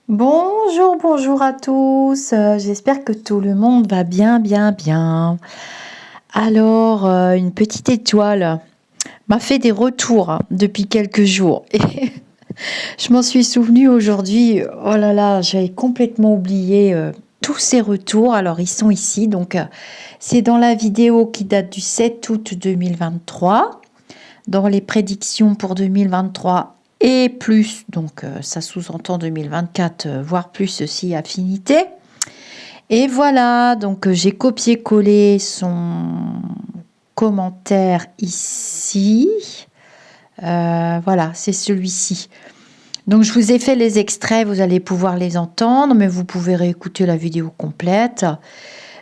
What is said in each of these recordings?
Bonjour, bonjour à tous. J'espère que tout le monde va bien, bien, bien. Alors, une petite étoile m'a fait des retours depuis quelques jours. Et je m'en suis souvenue aujourd'hui. Oh là là, j'avais complètement oublié tous ces retours. Alors, ils sont ici. Donc, c'est dans la vidéo qui date du 7 août 2023. Dans les prédictions pour 2023 et plus, donc ça sous-entend 2024, voire plus si affinité. Et voilà, donc j'ai copié-collé son commentaire ici. Voilà, c'est celui-ci. Donc je vous ai fait les extraits, vous allez pouvoir les entendre, mais vous pouvez réécouter la vidéo complète.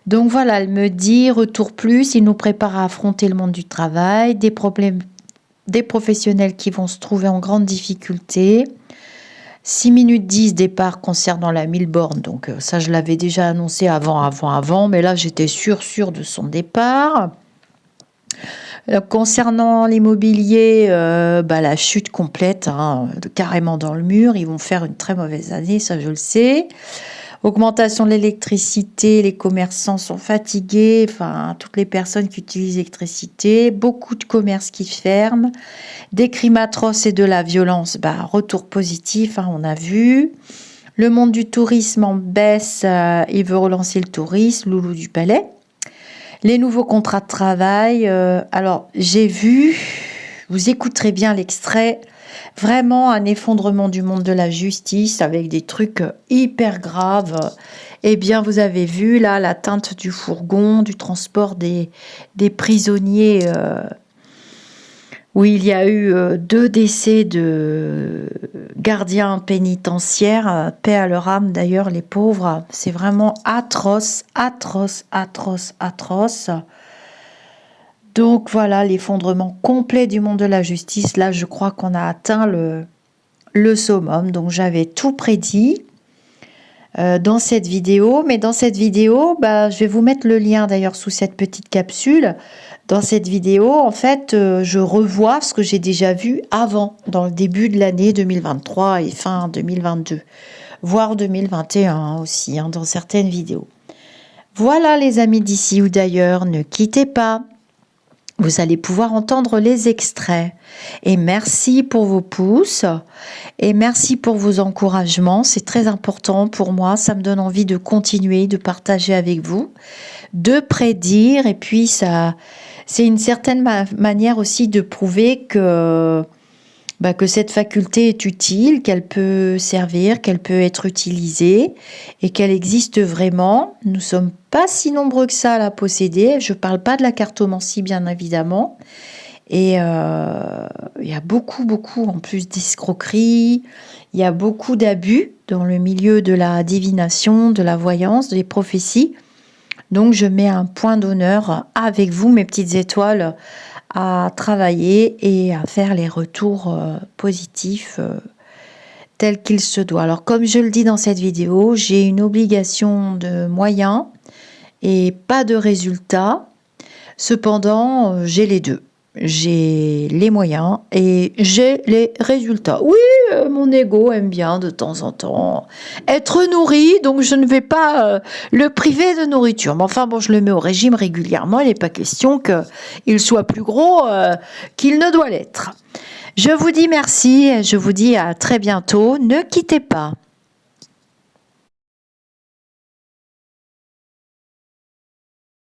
Donc voilà, elle me dit, retour plus, il nous prépare à affronter le monde du travail, des problèmes, des professionnels qui vont se trouver en grande difficulté. 6 minutes 10 départ concernant la 1000 bornes, donc ça je l'avais déjà annoncé avant, mais là j'étais sûre de son départ. Concernant l'immobilier, la chute complète, carrément dans le mur, ils vont faire une très mauvaise année, ça je le sais. Augmentation de l'électricité, les commerçants sont fatigués, enfin toutes les personnes qui utilisent l'électricité, beaucoup de commerces qui ferment, des crimes atroces et de la violence, retour positif, on a vu. Le monde du tourisme en baisse, il veut relancer le tourisme, Loulou du Palais. Les nouveaux contrats de travail, alors j'ai vu, vous écouterez bien l'extrait, vraiment un effondrement du monde de la justice avec des trucs hyper graves. Eh bien, vous avez vu là l'atteinte du fourgon, du transport des prisonniers, où il y a eu 2 décès de gardiens pénitentiaires, paix à leur âme d'ailleurs, les pauvres. C'est vraiment atroce, atroce, atroce, atroce. Donc voilà, l'effondrement complet du monde de la justice. Là, je crois qu'on a atteint le summum. Donc j'avais tout prédit dans cette vidéo. Mais dans cette vidéo, je vais vous mettre le lien d'ailleurs sous cette petite capsule. Dans cette vidéo, en fait, je revois ce que j'ai déjà vu avant, dans le début de l'année 2023 et fin 2022, voire 2021 aussi, dans certaines vidéos. Voilà les amis d'ici ou d'ailleurs, ne quittez pas. Vous allez pouvoir entendre les extraits. Et merci pour vos pouces. Et merci pour vos encouragements. C'est très important pour moi. Ça me donne envie de continuer, de partager avec vous, de prédire. Et puis, ça, c'est une certaine manière aussi de prouver que cette faculté est utile, qu'elle peut servir, qu'elle peut être utilisée et qu'elle existe vraiment. Nous ne sommes pas si nombreux que ça à la posséder. Je ne parle pas de la cartomancie, bien évidemment. Et il y a beaucoup en plus d'escroqueries. Il y a beaucoup d'abus dans le milieu de la divination, de la voyance, des prophéties. Donc, je mets un point d'honneur avec vous, mes petites étoiles, à travailler et à faire les retours positifs tels qu'il se doit. Alors, comme je le dis dans cette vidéo, j'ai une obligation de moyens et pas de résultats. Cependant, j'ai les deux. J'ai les moyens et j'ai les résultats. Oui, mon ego aime bien de temps en temps être nourri, donc je ne vais pas le priver de nourriture. Mais enfin, bon, je le mets au régime régulièrement. Il n'est pas question qu'il soit plus gros qu'il ne doit l'être. Je vous dis merci et je vous dis à très bientôt. Ne quittez pas.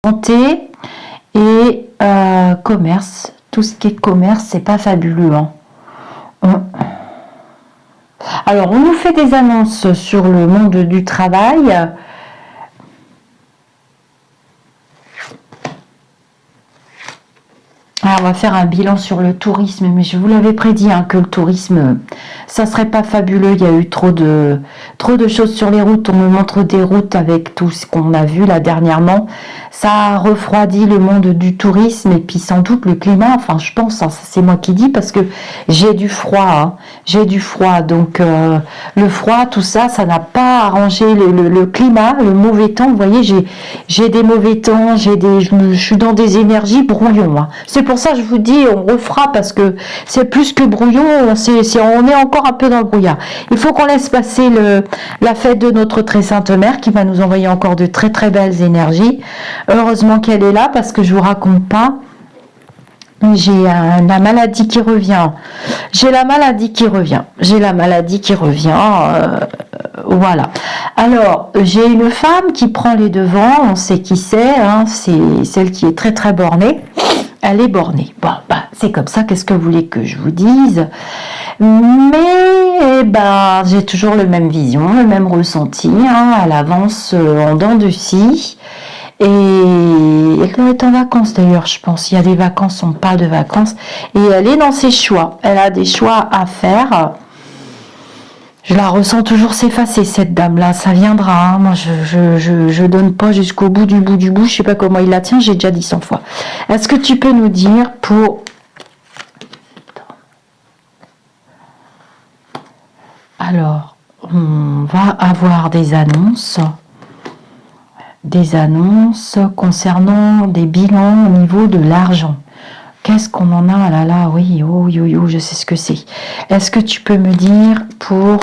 Santé et commerce. Tout ce qui est commerce, c'est pas fabuleux. Alors, on nous fait des annonces sur le monde du travail. On va faire un bilan sur le tourisme, mais je vous l'avais prédit que le tourisme, ça serait pas fabuleux. Il y a eu trop de choses sur les routes. On me montre des routes avec tout ce qu'on a vu là dernièrement. Ça a refroidi le monde du tourisme et puis sans doute le climat. Enfin, je pense, c'est moi qui dis parce que j'ai du froid. J'ai du froid, donc le froid, tout ça, ça n'a pas arrangé le climat, le mauvais temps. Vous voyez, j'ai des mauvais temps, je suis dans des énergies brouillons. C'est pour pour ça que je vous dis, on refera parce que c'est plus que brouillon, on est encore un peu dans le brouillard. Il faut qu'on laisse passer la fête de notre très sainte mère qui va nous envoyer encore de très très belles énergies. Heureusement qu'elle est là parce que je vous raconte pas. J'ai la maladie qui revient. J'ai la maladie qui revient. Voilà. Alors, j'ai une femme qui prend les devants. On sait qui c'est. Hein, c'est celle qui est très très bornée. Elle est bornée. Bon, c'est comme ça. Qu'est-ce que vous voulez que je vous dise? Mais j'ai toujours le même vision, le même ressenti. Hein, elle avance en dents de scie. Et elle doit être en vacances d'ailleurs, je pense. Il y a des vacances, on parle de vacances. Et elle est dans ses choix. Elle a des choix à faire. Je la ressens toujours s'effacer, cette dame-là. Ça viendra. Hein. Moi, je donne pas jusqu'au bout du bout du bout. Je sais pas comment il la tient. J'ai déjà dit 100 fois. Est-ce que tu peux nous dire pour... Alors, on va avoir des annonces concernant des bilans au niveau de l'argent. Qu'est-ce qu'on en a? Là là, oui, oh, je sais ce que c'est. Est-ce que tu peux me dire pour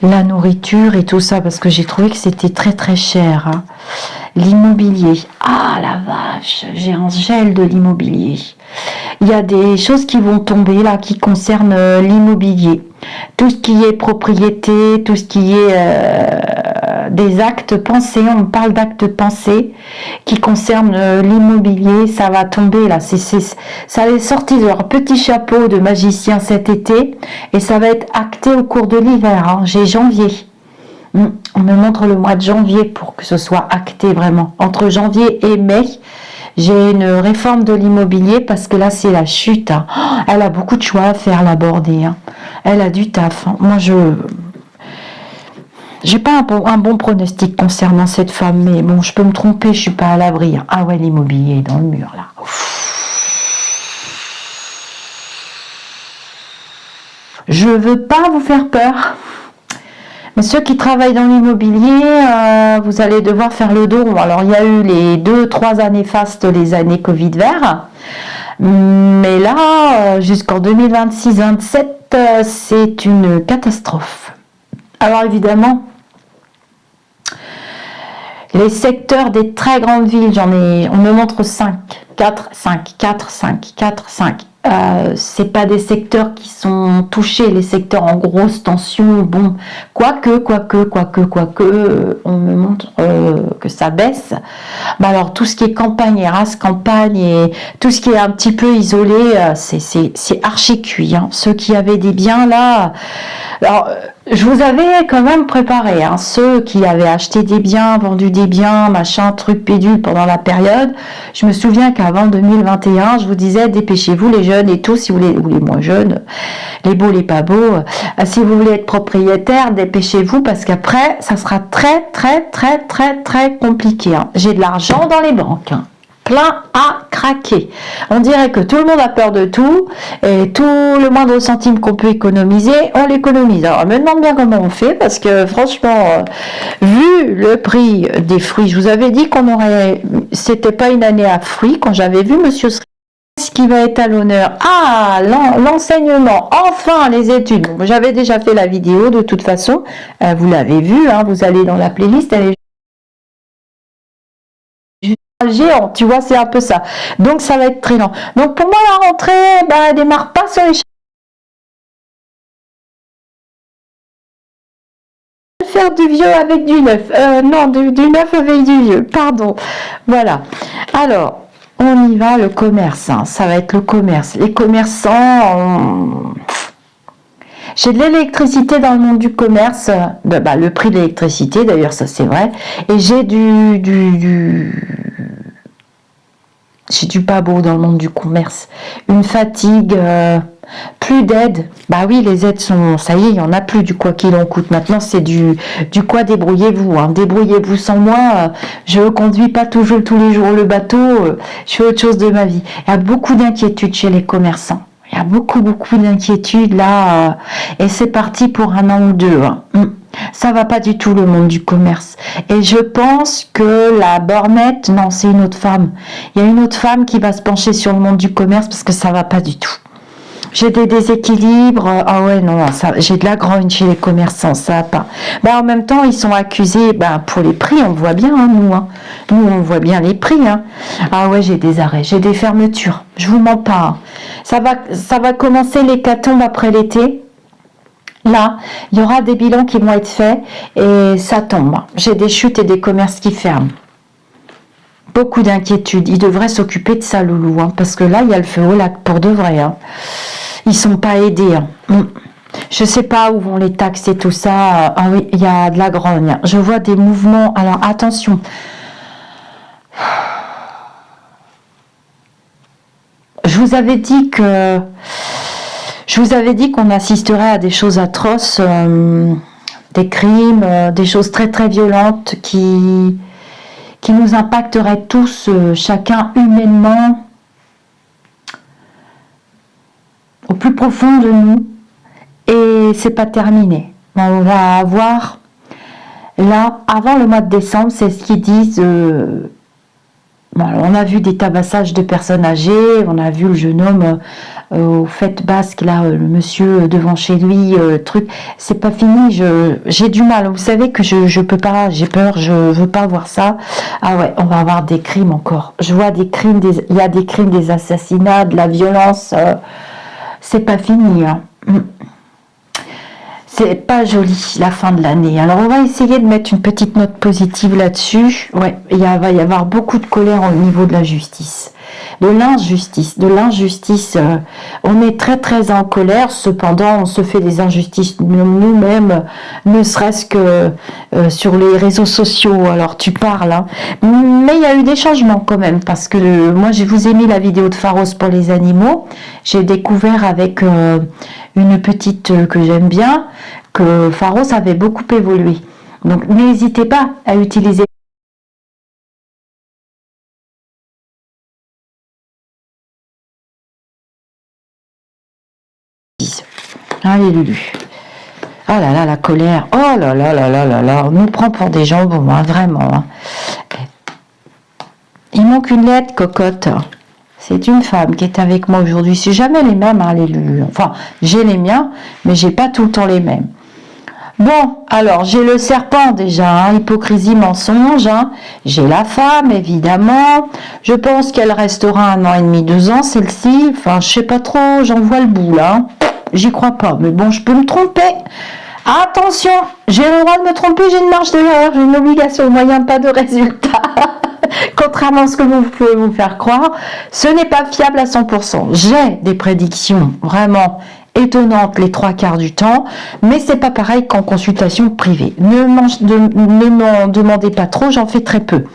la nourriture et tout ça, parce que j'ai trouvé que c'était très très cher. Hein. L'immobilier. Ah la vache, j'ai un gel de l'immobilier. Il y a des choses qui vont tomber là qui concernent l'immobilier. Tout ce qui est propriété, tout ce qui est des actes pensés, on parle d'actes pensés qui concernent l'immobilier, ça va tomber là. Ça est sorti de leur petit chapeau de magicien cet été et ça va être acté au cours de l'hiver. Hein. J'ai janvier. On me montre le mois de janvier pour que ce soit acté vraiment. Entre janvier et mai, j'ai une réforme de l'immobilier parce que là, c'est la chute. Hein. Oh, elle a beaucoup de choix à faire, la Bordée. Hein. Elle a du taf. Hein. Moi, j'ai pas un bon pronostic concernant cette femme, mais bon, je peux me tromper, je suis pas à l'abri. Hein. Ah ouais, l'immobilier est dans le mur, là. Je veux pas vous faire peur. Mais ceux qui travaillent dans l'immobilier, vous allez devoir faire le dos. Alors, il y a eu les 2-3 années fastes, les années Covid vert. Mais là, jusqu'en 2026-27, c'est une catastrophe. Alors, évidemment, les secteurs des très grandes villes, on me montre 4, 5. C'est pas des secteurs qui sont touchés, les secteurs en grosse tension, bon, quoique, on me montre que ça baisse. Alors tout ce qui est campagne et race campagne et tout ce qui est un petit peu isolé, c'est archi cuit. Hein. Ceux qui avaient des biens là, alors je vous avais quand même préparé, hein, ceux qui avaient acheté des biens, vendu des biens, machin, truc pédule pendant la période. Je me souviens qu'avant 2021, je vous disais, dépêchez-vous les jeunes et tout, si vous voulez, ou les moins jeunes, les beaux, les pas beaux, si vous voulez être propriétaire, dépêchez-vous parce qu'après, ça sera très compliqué. Hein. J'ai de l'argent dans les banques. Hein. Plein à craquer. On dirait que tout le monde a peur de tout et tout le moindre centime qu'on peut économiser, on l'économise. Alors, je me demande bien comment on fait parce que franchement, vu le prix des fruits, je vous avais dit c'était pas une année à fruits quand j'avais vu Monsieur Sri. Ce qui va être à l'honneur, l'enseignement, enfin les études. Bon, j'avais déjà fait la vidéo de toute façon, vous l'avez vu, hein, vous allez dans la playlist, elle est géant, tu vois, c'est un peu ça. Donc ça va être très lent. Donc pour moi la rentrée, elle démarre pas sur les faire du vieux avec du neuf. Non, du neuf avec du vieux. Pardon. Voilà. Alors, on y va, le commerce. Hein. Ça va être le commerce. Les commerçants. J'ai de l'électricité dans le monde du commerce. Le prix de l'électricité, d'ailleurs, ça c'est vrai. Et j'ai j'ai du pas beau dans le monde du commerce. Une fatigue, plus d'aide. Bah oui, les aides sont, ça y est, il n'y en a plus du quoi qu'il en coûte. Maintenant, c'est du quoi débrouillez-vous. Hein. Débrouillez-vous sans moi. Je ne conduis pas toujours tous les jours le bateau. Je fais autre chose de ma vie. Il y a beaucoup d'inquiétudes chez les commerçants. Il y a beaucoup d'inquiétudes là. Et c'est parti pour un an ou deux. Hein. Ça va pas du tout le monde du commerce. Et je pense que la bornette, non, c'est une autre femme. Il y a une autre femme qui va se pencher sur le monde du commerce parce que ça va pas du tout. J'ai des déséquilibres. Ah ouais, non, ça, j'ai de la grogne chez les commerçants, ça va pas. En même temps, ils sont accusés, pour les prix, on voit bien, hein, nous. Hein. Nous, on voit bien les prix. Hein. Ah ouais, j'ai des arrêts, j'ai des fermetures. Je vous mens pas. Hein. Ça va commencer l'hécatombe après l'été. Là, il y aura des bilans qui vont être faits et ça tombe. J'ai des chutes et des commerces qui ferment. Beaucoup d'inquiétudes. Ils devraient s'occuper de ça, Loulou, hein, parce que là, il y a le feu au lac pour de vrai. Hein. Ils sont pas aidés. Hein. Je sais pas où vont les taxes et tout ça. Ah oui, il y a de la grogne. Je vois des mouvements. Alors attention. Je vous avais dit qu'on assisterait à des choses atroces, des crimes, des choses très très violentes qui nous impacteraient tous, chacun humainement, au plus profond de nous. Et c'est pas terminé. On va avoir, là, avant le mois de décembre, c'est ce qu'ils disent. On a vu des tabassages de personnes âgées, on a vu le jeune homme aux fêtes basques, là, le monsieur devant chez lui, truc. C'est pas fini, j'ai du mal. Vous savez que je peux pas, j'ai peur, je veux pas voir ça. Ah ouais, on va avoir des crimes encore. Je vois des crimes, il y a des crimes, des assassinats, de la violence. C'est pas fini. Hein. C'est pas joli, la fin de l'année. Alors, on va essayer de mettre une petite note positive là-dessus. Ouais, va y avoir beaucoup de colère au niveau de la justice. De l'injustice. On est très, très en colère. Cependant, on se fait des injustices nous-mêmes, ne serait-ce que sur les réseaux sociaux. Alors, tu parles. Hein. Mais il y a eu des changements quand même, parce que moi, je vous ai mis la vidéo de Pharos pour les animaux. J'ai découvert avec une petite que j'aime bien, que Pharos avait beaucoup évolué. Donc n'hésitez pas à utiliser. Allez Lulu. Ah là là, la colère. Oh là là là là là là. On nous prend pour des jambons, hein, vraiment. Hein. Il manque une lettre, cocotte. C'est une femme qui est avec moi aujourd'hui. C'est jamais les mêmes, hein, les Lulu. Enfin, j'ai les miens, mais j'ai pas tout le temps les mêmes. Bon, alors, j'ai le serpent déjà, hein, hypocrisie, mensonge. Hein. J'ai la femme, évidemment. Je pense qu'elle restera 1 an et demi, 2 ans, celle-ci. Enfin, je sais pas trop, j'en vois le bout, là. Hein. J'y crois pas, mais bon, je peux me tromper. Attention, j'ai le droit de me tromper, j'ai une marge de l'erreur, j'ai une obligation, moyen pas de résultat. Contrairement à ce que vous pouvez vous faire croire, ce n'est pas fiable à 100%. J'ai des prédictions vraiment étonnantes les 3/4 du temps, mais c'est pas pareil qu'en consultation privée. Ne m'en demandez pas trop, j'en fais très peu.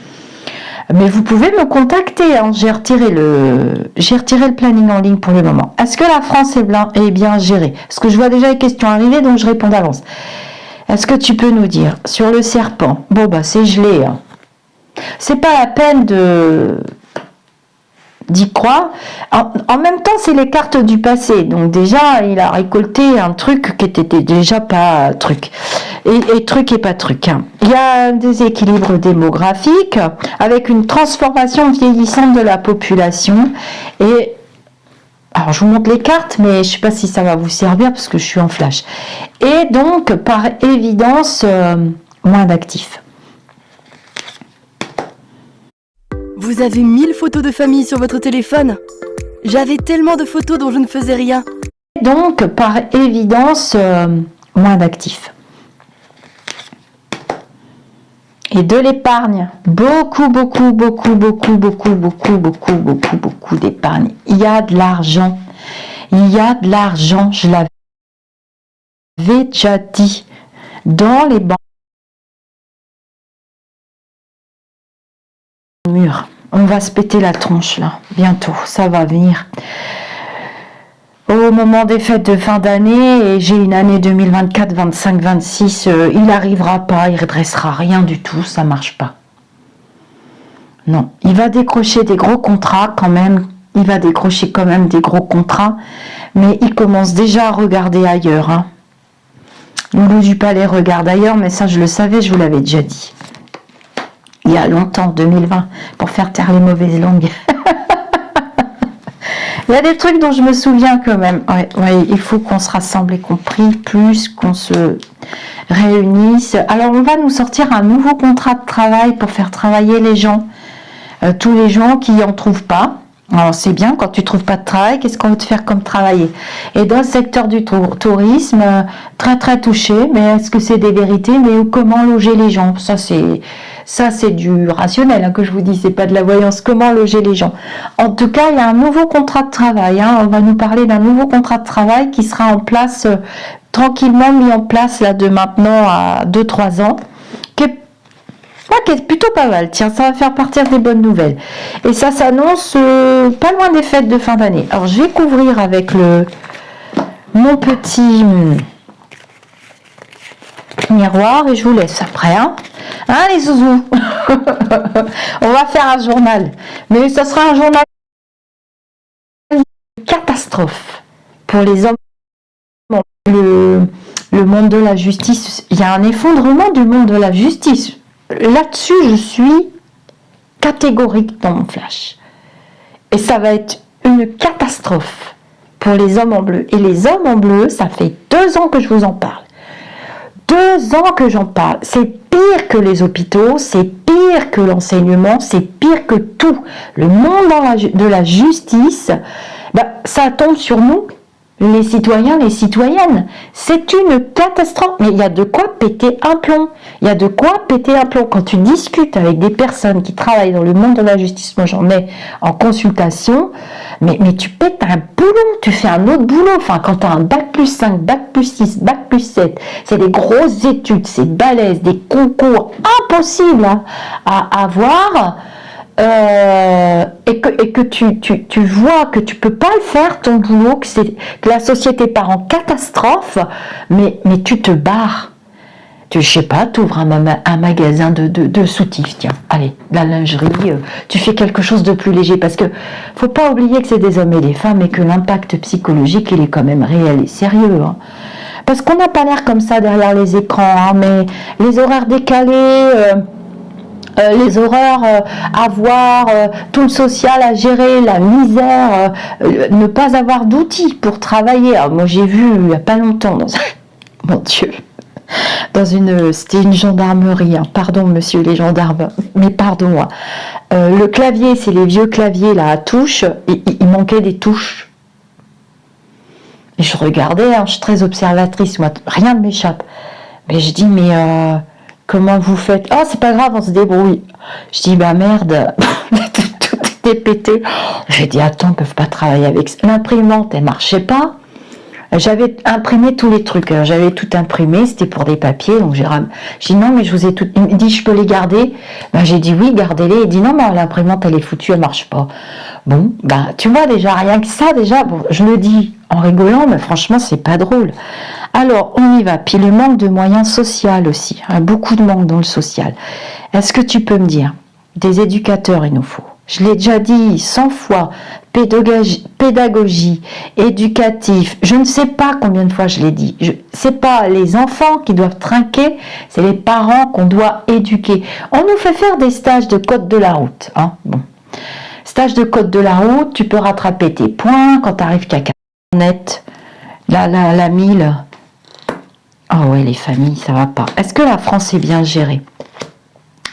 Mais vous pouvez me contacter, hein. J'ai retiré le planning en ligne pour le moment. Est-ce que la France est bien gérée? Parce que je vois déjà les questions arriver, donc je réponds d'avance. Est-ce que tu peux nous dire sur le serpent? Bon, c'est gelé, hein. C'est pas la peine d'y croire. En même temps, c'est les cartes du passé. Donc déjà, il a récolté un truc qui était déjà pas truc. Et truc et pas truc. Hein. Il y a un déséquilibre démographique avec une transformation vieillissante de la population. Et alors, je vous montre les cartes, mais je ne sais pas si ça va vous servir parce que je suis en flash. Et donc, par évidence, moins d'actifs. Vous avez 1000 photos de famille sur votre téléphone? J'avais tellement de photos dont je ne faisais rien. Donc, par évidence, moins d'actifs. Et de l'épargne. Beaucoup d'épargne. Il y a de l'argent. Je l'avais déjà dit. Dans les banques. Mur. On va se péter la tronche là, bientôt, ça va venir. Au moment des fêtes de fin d'année, et j'ai une année 2024, 25, 26, il n'arrivera pas, il ne redressera rien du tout, ça marche pas. Non, il va décrocher des gros contrats quand même, mais il commence déjà à regarder ailleurs. Hein. Loulou du Palais regarde ailleurs, mais ça je le savais, je vous l'avais déjà dit. Il y a longtemps, 2020, pour faire taire les mauvaises langues. Il y a des trucs dont je me souviens quand même. Ouais, il faut qu'on se rassemble et qu'on prie plus, qu'on se réunisse. Alors on va nous sortir un nouveau contrat de travail pour faire travailler les gens. Tous les gens qui n'en trouvent pas. Alors c'est bien, quand tu ne trouves pas de travail, qu'est-ce qu'on veut te faire comme travailler? Et dans le secteur du tourisme, très très touché, mais est-ce que c'est des vérités? Mais comment loger les gens? Ça c'est du rationnel, hein, que je vous dis, c'est pas de la voyance. Comment loger les gens? En tout cas, il y a un nouveau contrat de travail, hein, on va nous parler d'un nouveau contrat de travail qui sera en place, tranquillement mis en place là de maintenant à 2-3 ans, qui est plutôt pas mal. Tiens, ça va faire partir des bonnes nouvelles. Et ça s'annonce pas loin des fêtes de fin d'année. Alors, je vais couvrir avec mon petit miroir et je vous laisse après. Hein, les zouzous. On va faire un journal. Mais ça sera un journal de catastrophe pour les hommes. Le monde de la justice. Il y a un effondrement du monde de la justice. Là-dessus, je suis catégorique dans mon flash. Et ça va être une catastrophe pour les hommes en bleu. Et les hommes en bleu, ça fait 2 ans que je vous en parle. 2 ans que j'en parle. C'est pire que les hôpitaux, c'est pire que l'enseignement, c'est pire que tout. Le monde de la justice, ça tombe sur nous. Les citoyens, les citoyennes, c'est une catastrophe. Mais il y a de quoi péter un plomb. Il y a de quoi péter un plomb. Quand tu discutes avec des personnes qui travaillent dans le monde de la justice, moi j'en ai en consultation, mais tu pètes un boulot, tu fais un autre boulot. Enfin, quand tu as un bac+5, bac+6, bac+7, c'est des grosses études, c'est balèze, des concours impossibles à avoir. Et que tu vois que tu peux pas le faire ton boulot, que la société part en catastrophe, mais tu te barres. Je sais pas, tu ouvres un magasin de soutifs, tiens, allez, de la lingerie, tu fais quelque chose de plus léger, parce que faut pas oublier que c'est des hommes et des femmes et que l'impact psychologique il est quand même réel et sérieux. Hein. Parce qu'on n'a pas l'air comme ça derrière les écrans, hein, mais les horaires décalés. Les horreurs à voir, tout le social à gérer, la misère, ne pas avoir d'outils pour travailler. Alors, moi j'ai vu il n'y a pas longtemps, mon Dieu, c'était une gendarmerie, hein. Pardon monsieur les gendarmes, mais pardon, hein. Le clavier, c'est les vieux claviers là à touches, et il manquait des touches. Et je regardais, hein, je suis très observatrice, moi, rien ne m'échappe. Mais je dis, comment vous faites? Ah, c'est pas grave, on se débrouille. Je dis, merde, tout était pété. J'ai dit, attends, ils peuvent pas travailler avec ça. L'imprimante, elle marchait pas. J'avais imprimé tous les trucs. Alors, j'avais tout imprimé, c'était pour des papiers. Donc j'ai dit, non, mais je vous ai tout. Il me dit, je peux les garder? J'ai dit, oui, gardez-les. Il dit, non, mais l'imprimante, elle est foutue, elle marche pas. Bon, tu vois, déjà, rien que ça, déjà, bon, je le dis en rigolant, mais franchement, c'est pas drôle. Alors, on y va. Puis le manque de moyens sociaux aussi. Hein, beaucoup de manque dans le social. Est-ce que tu peux me dire, des éducateurs, il nous faut. Je l'ai déjà dit 100 fois, pédagogie, éducatif, je ne sais pas combien de fois je l'ai dit. C'est pas les enfants qui doivent trinquer, c'est les parents qu'on doit éduquer. On nous fait faire des stages de code de la route. Hein, bon. Stage de code de la route, tu peux rattraper tes points quand tu arrives qu'à 4 net, la 1000. Ah ouais, les familles, ça va pas. Est-ce que la France est bien gérée?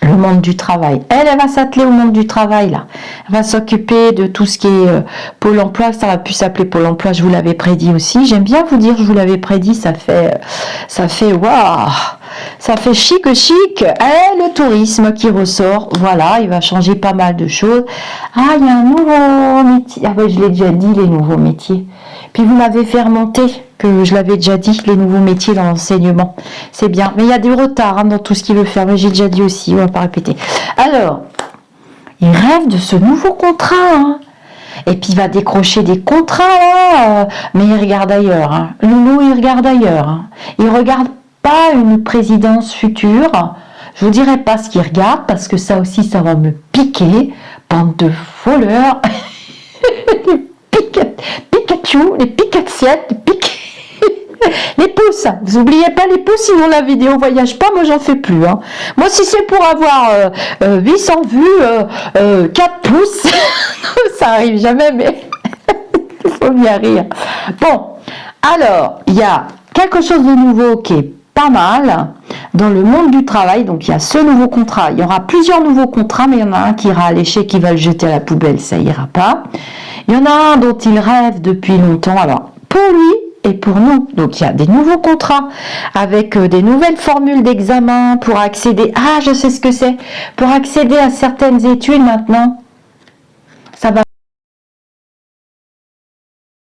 Le monde du travail. Elle va s'atteler au monde du travail, là. Elle va s'occuper de tout ce qui est Pôle emploi. Ça va plus s'appeler Pôle emploi, je vous l'avais prédit aussi. J'aime bien vous dire, je vous l'avais prédit, ça fait waouh, ça fait chic. Le tourisme qui ressort, voilà, il va changer pas mal de choses. Ah, il y a un nouveau métier. Ah ben, je l'ai déjà dit, les nouveaux métiers. Puis vous m'avez fait remonter que je l'avais déjà dit, les nouveaux métiers dans l'enseignement. C'est bien. Mais il y a du retard dans tout ce qu'il veut faire. Mais j'ai déjà dit aussi, on ne va pas répéter. Alors, il rêve de ce nouveau contrat. Hein. Et puis il va décrocher des contrats. Mais il regarde ailleurs. Hein. Loulou, il regarde ailleurs. Hein. Il ne regarde pas une présidence future. Je ne vous dirai pas ce qu'il regarde, parce que ça aussi, ça va me piquer. Bande de voleurs. Pikachu, les Pikatsiettes, Les pouces, vous oubliez pas les pouces, sinon la vidéo voyage pas, moi j'en fais plus. Hein. Moi si c'est pour avoir 800 vues, 4 pouces, ça arrive jamais, mais il faut bien rire. Bon, alors, il y a quelque chose de nouveau qui est pas mal dans le monde du travail. Donc il y a ce nouveau contrat, il y aura plusieurs nouveaux contrats, mais il y en a un qui ira à l'échec, qui va le jeter à la poubelle, ça ira pas. Il y en a un dont il rêve depuis longtemps, alors pour lui et pour nous. Donc il y a des nouveaux contrats avec des nouvelles formules d'examen pour accéder, ah je sais ce que c'est, pour accéder à certaines études maintenant.